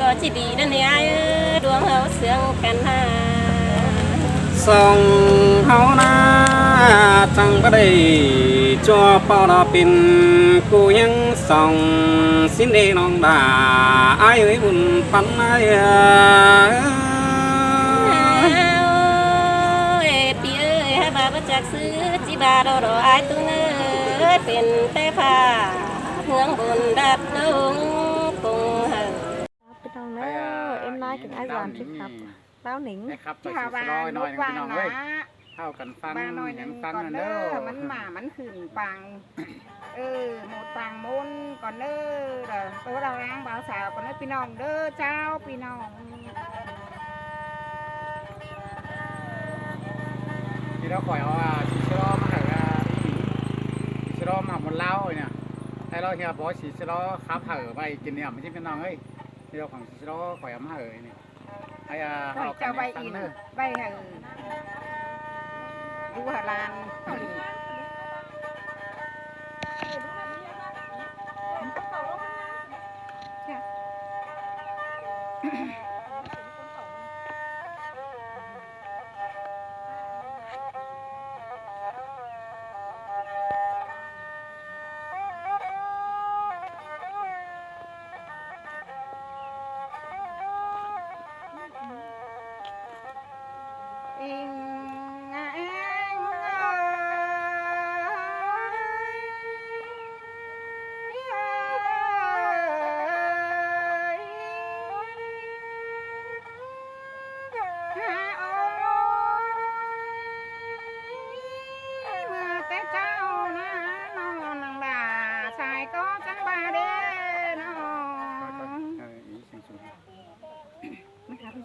ก็จีดีนั่นเนี่ยดวงเฮาเสืองกันหาส่งเฮานาจังบ่ได้จัวเป่าดาปินกูยังส่องสินเดน้องดาอ้ายเอ้ยบุญปันอ้ายปีเอ้ยให้บาบ่จักซื้อจิบาดออ้ายตุ้งเอ้ยเป็นแต่ผ้าเมืองบนดับดงคงเฮาพี่น้องเนอะเอ็มน้อยกินไอ้หวานสิครับเต้าหนิงครับไปสิร้อยหน่อยพี่น้องเว้ยเข้ากันฟังอย่างฟังนั่นเด้อมันหมามันขืนปังหมดปังมุนก่อนเด้อตัวเราล้างบ่าวสาวก่อนเด้อพี่น้องเด้อเจ้าพี่น้องที่เราคอยเอาสีชะลอมาเหอะสีชะลอมาหมดเล้าเนี่ยให้เราเฮียบอกสีชะลอขับเหอะไปกินเนี่ยไม่ใช่พี่น้องเฮ้ยที่เราของสีชะลอคอยเอามาเหอะนี่ให้เราเจ้าใบอินใบเหอะดูหลาน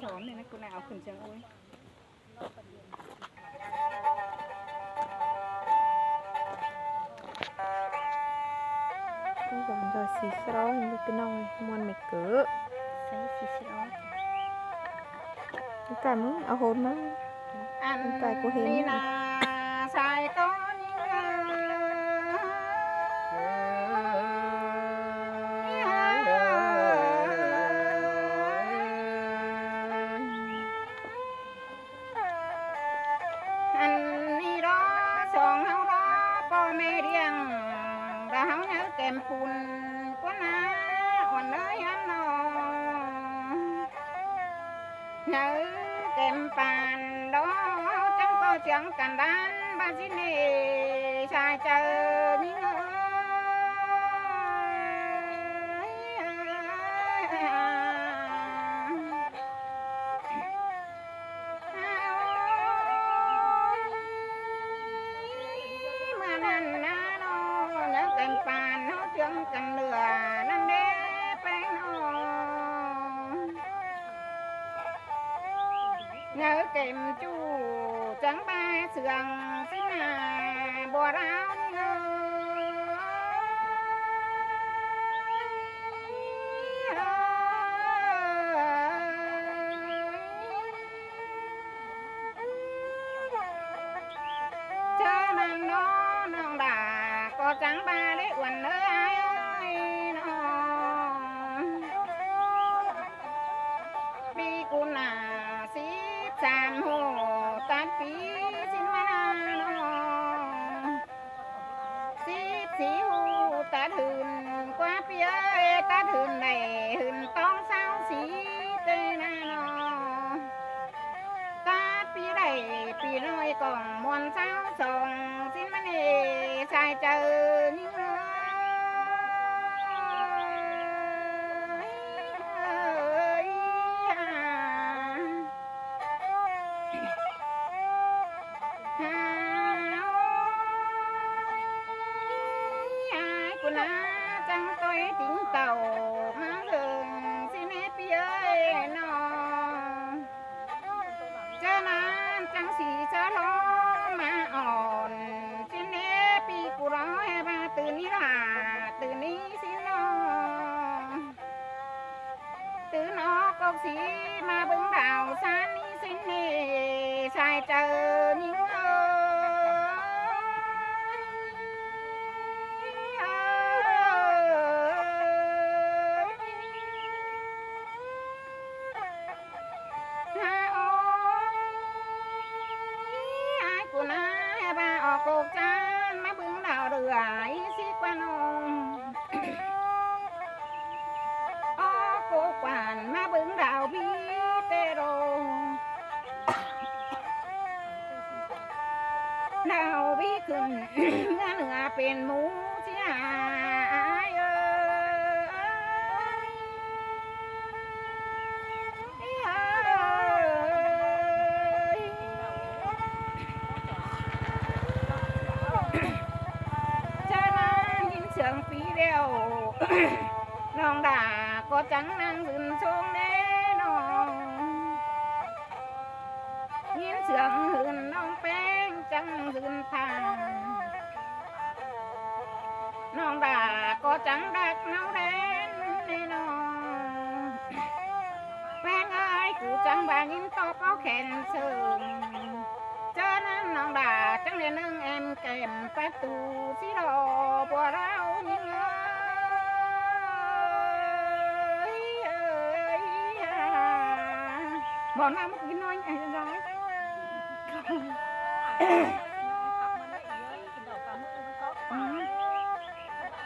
สอนเลยนะคุณนายเอาขึ้นจังโอ้ยหวานโดยสีสร้อยพี่น้องมวนไม่เก๋อใส่สีสร้อยแต่มึงเอาโหนมั้งแต่กูเห็นนี่นะใส่ก้อนเต็มปุ่นกว่าน้าอ่อนเลยฮันนอเนื้อเต็มปานดอจังก็เจียงกันด้านบ้านสิเนชายเจอนี่เอ้กันเหลือนั่นเด้แป้งนอเนื้อเก็มจูจังบาเสื่องสินาบัวร้าวเงาเจ้านังน้องด่าก็จังบาได้อวนเนื้อ3 หัวตัดปีสินมานา14 หูตัดหืนกว่าเปียตัดหืนในหืนต้องเศร้าสีเตนานอตัดปีใดปีน้อยกล่องมวนเศร้าส่งสินมาเนชายเจอนี่จังต้อยติ้งเต่ามาเดินสิเนเปียนอเจ้านานจังสีจะร้อมาอ่อนสิเนปีกูร้อยมาตื่นนี่ล่ะตื่นนี้สินอตื่นออกกอกสีมาเบิ่งดาวสานนี้สิเนชายเจอนิ่ง นมาบึงดาวพีเตโรดาวพีขึ้นเนื้อเหนือเป็นหมูเสียเสียงปีเดียวน้องด่าก็จังนั่งขึ้นชงแน่นอนยินเสียงหืนน้องแป้งจังหืนทางน้องด่าก็จังดักน้องแดนแน่นอนแป้งเอ้ยกูจังบายินตบเอาแขนเชิงเจอนั้นน้องด่าจังเรียนนึงแอมแก้มประตูสิรอบัวเรายิงบอกน้ำกินน้อยไอ้ร้อย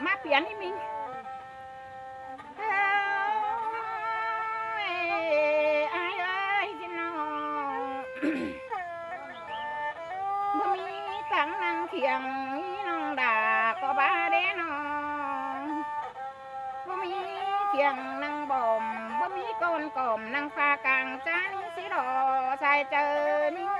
มาเปลี่ยนนี่มิงไอ้จิน้องบ่มีตังนั่งเถียงน้องด่าก็บ้าเด้น้องบ่มีเถียงนั่งบ่มบ่มีก้นกลมนั่งฟ้ากลางจันสิรอชายเจอนิ่ง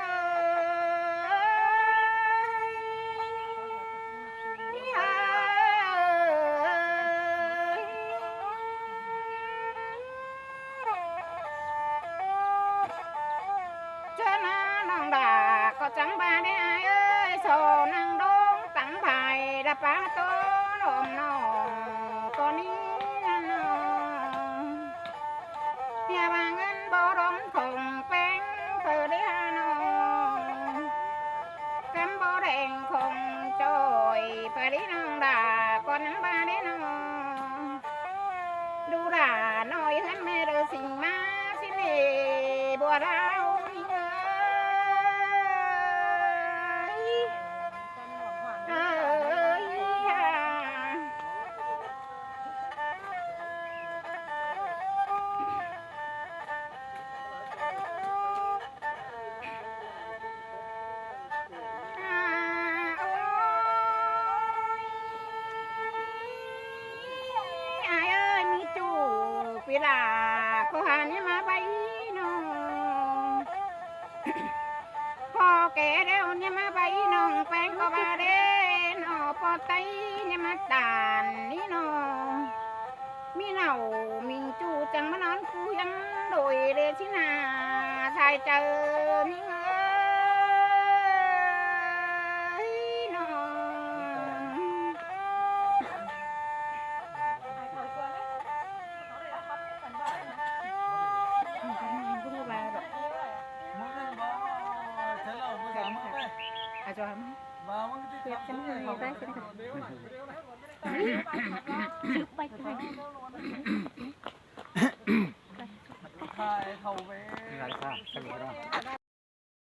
เจอหน้าน้องด่าก็จังบ้าได้เอ้ยโซนั่งดงตั้งไผ่ดาป้าโตนมน้องก็นี้น้องอย่าว่าเงินบ่ร้องคงแป้งเธอได้น้องกำบ่แดงคงจอยไปได้น้องด่าก็นังบ้าได้น้องดูด่าน้อยท่านแม่เด้อสิ่งมาสิเล่บัวเราเวลาเขาหานี่มาใบน้องพอแก่แล้วเนี่ยมาใบน้องแป้งก็มาเด่นอปอไตเนี่ยมาตานนี่น้องมีเหน่ามีจูจังมานอนกูยังโดยเดชินาชายเจอนี่เอ้ยน้องอาจารย์เทียบกันเลยได้กันไปไปถ่ายเขาไป